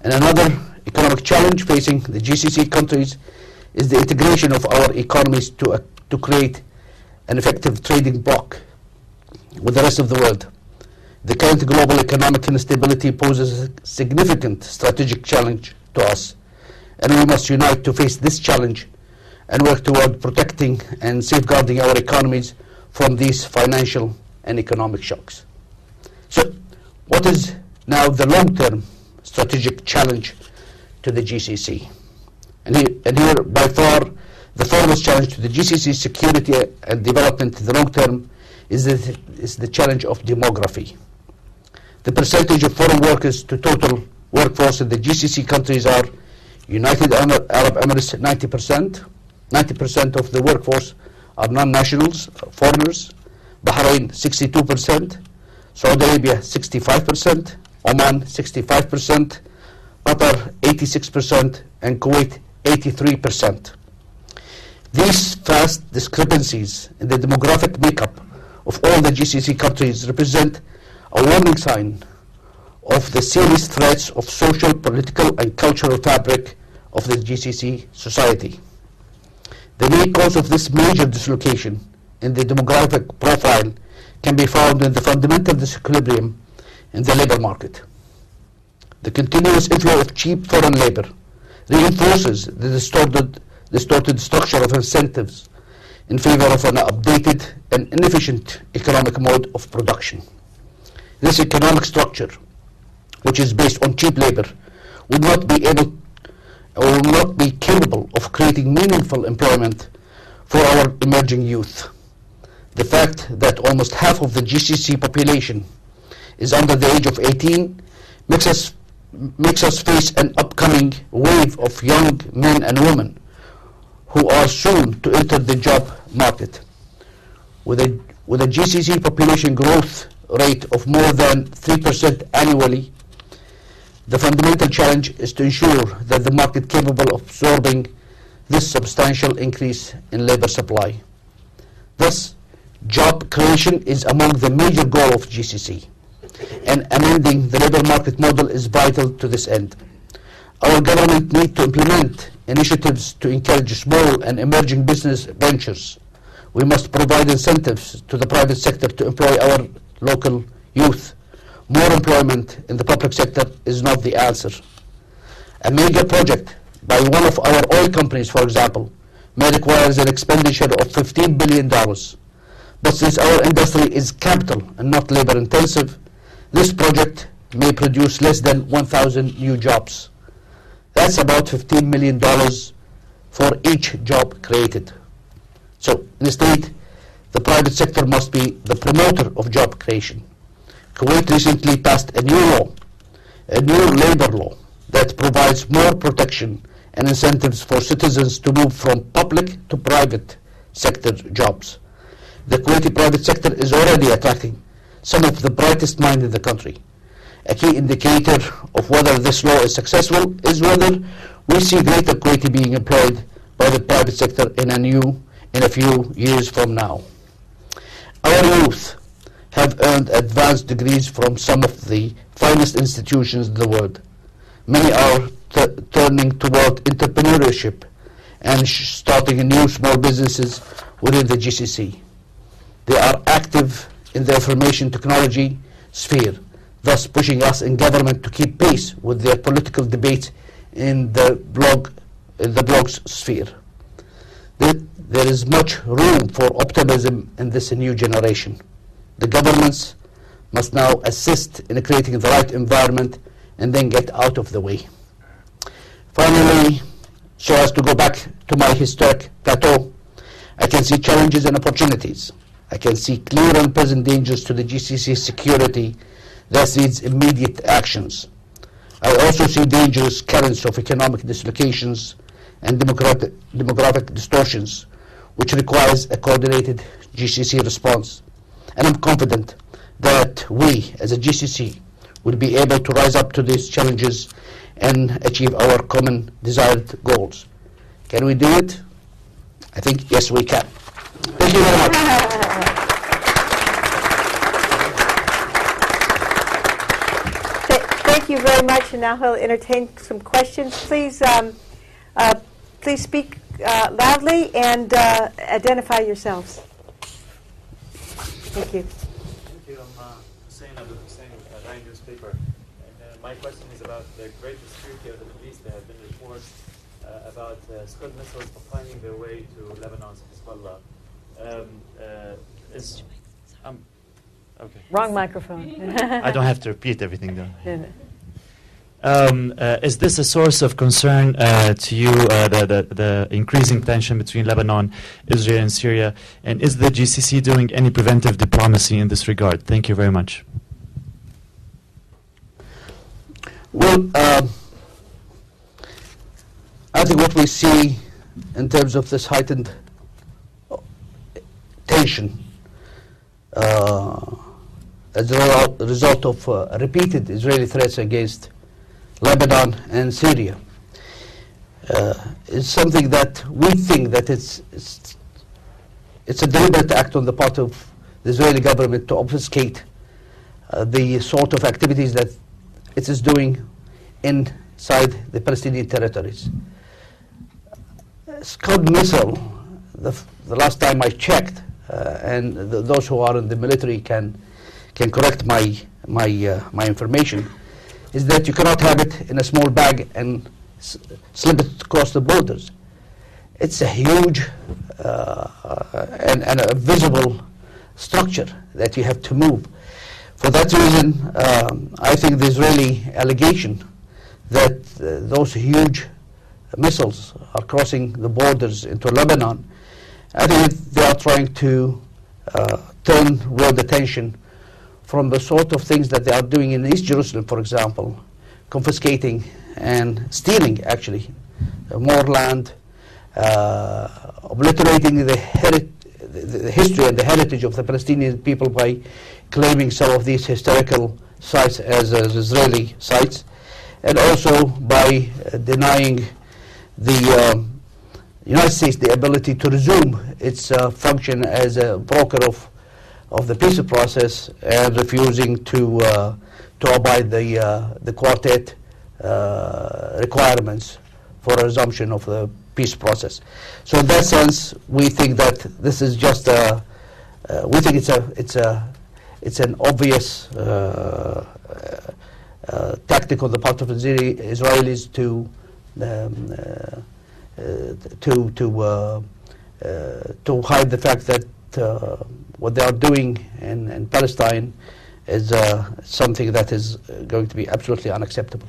And another economic challenge facing the GCC countries is the integration of our economies to create an effective trading bloc with the rest of the world. The current global economic instability poses a significant strategic challenge to us, and we must unite to face this challenge and work toward protecting and safeguarding our economies from these financial and economic shocks. So, what is now the long-term strategic challenge to the GCC? And here, by far, the foremost challenge to the GCC security and development in the long term is the challenge of demography. The percentage of foreign workers to total workforce in the GCC countries are United Arab Emirates 90%, 90% of the workforce are non-nationals, foreigners, Bahrain 62%, Saudi Arabia 65%, Oman 65%, Qatar 86%, and Kuwait 83%. These vast discrepancies in the demographic makeup of all the GCC countries represent a warning sign of the serious threats of social, political, and cultural fabric of the GCC society. The main cause of this major dislocation in the demographic profile can be found in the fundamental disequilibrium in the labor market. The continuous inflow of cheap foreign labor reinforces the distorted structure of incentives in favor of an updated and inefficient economic mode of production. This economic structure, which is based on cheap labor, would not be able or will not be capable of creating meaningful employment for our emerging youth. The fact that almost half of the GCC population is under the age of 18 makes us face an upcoming wave of young men and women who are soon to enter the job market. With a GCC population growth rate of more than 3% annually, the fundamental challenge is to ensure that the market capable of absorbing this substantial increase in labor supply. Thus, job creation is among the major goals of GCC, and amending the labor market model is vital to this end. Our government needs to implement initiatives to encourage small and emerging business ventures. We must provide incentives to the private sector to employ our local youth. More employment in the public sector is not the answer. A major project by one of our oil companies, for example, may require an expenditure of $15 billion. But since our industry is capital and not labor intensive, this project may produce less than 1,000 new jobs. That's about $15 million for each job created. So instead, the private sector must be the promoter of job creation. Kuwait recently passed a new labor law that provides more protection and incentives for citizens to move from public to private sector jobs. The Kuwaiti private sector is already attracting some of the brightest minds in the country. A key indicator of whether this law is successful is whether we see greater Kuwaiti being employed by the private sector in a few years from now. Our youth have earned advanced degrees from some of the finest institutions in the world. Many are turning toward entrepreneurship and starting new small businesses within the GCC. They are active in the information technology sphere, thus pushing us in government to keep pace with their political debates in the blogs sphere. There is much room for optimism in this new generation. The governments must now assist in creating the right environment and then get out of the way. Finally, so as to go back to my historic plateau, I can see challenges and opportunities. I can see clear and present dangers to the GCC security that needs immediate actions. I also see dangerous currents of economic dislocations and demographic distortions, which requires a coordinated GCC response. And I'm confident that we, as a GCC, will be able to rise up to these challenges and achieve our common desired goals. Can we do it? I think, yes, we can. Thank you very much. thank you very much, and now he'll entertain some questions. Please, please speak loudly and identify yourselves. Thank you. Thank you. I'm Hussein Ryan newspaper. And my question is about the great security of the Middle East. There have been reports about Scud missiles finding their way to Lebanon's Hezbollah. Okay. Wrong microphone. I don't have to repeat everything, though. Is this a source of concern to you, the increasing tension between Lebanon, Israel, and Syria? And is the GCC doing any preventive diplomacy in this regard? Thank you very much. Well, I think what we see in terms of this heightened tension as a result of repeated Israeli threats against Lebanon and Syria is something that we think that it's a deliberate act on the part of the Israeli government to obfuscate the sort of activities that it is doing inside the Palestinian territories. Scud missile, the last time I checked, and those who are in the military can correct my information, is that you cannot have it in a small bag and slip it across the borders. It's a huge and a visible structure that you have to move. For that reason, I think the Israeli allegation that those huge missiles are crossing the borders into Lebanon, I think they are trying to turn world attention from the sort of things that they are doing in East Jerusalem, for example, confiscating and stealing, actually, more land, obliterating the history and the heritage of the Palestinian people by claiming some of these historical sites as Israeli sites, and also by denying the United States the ability to resume its function as a broker of the peace process, and refusing to abide the quartet requirements for a resumption of the peace process. So in that sense, we think that this is just we think it's an obvious tactic on the part of Israelis to hide the fact that what they are doing in Palestine is something that is going to be absolutely unacceptable.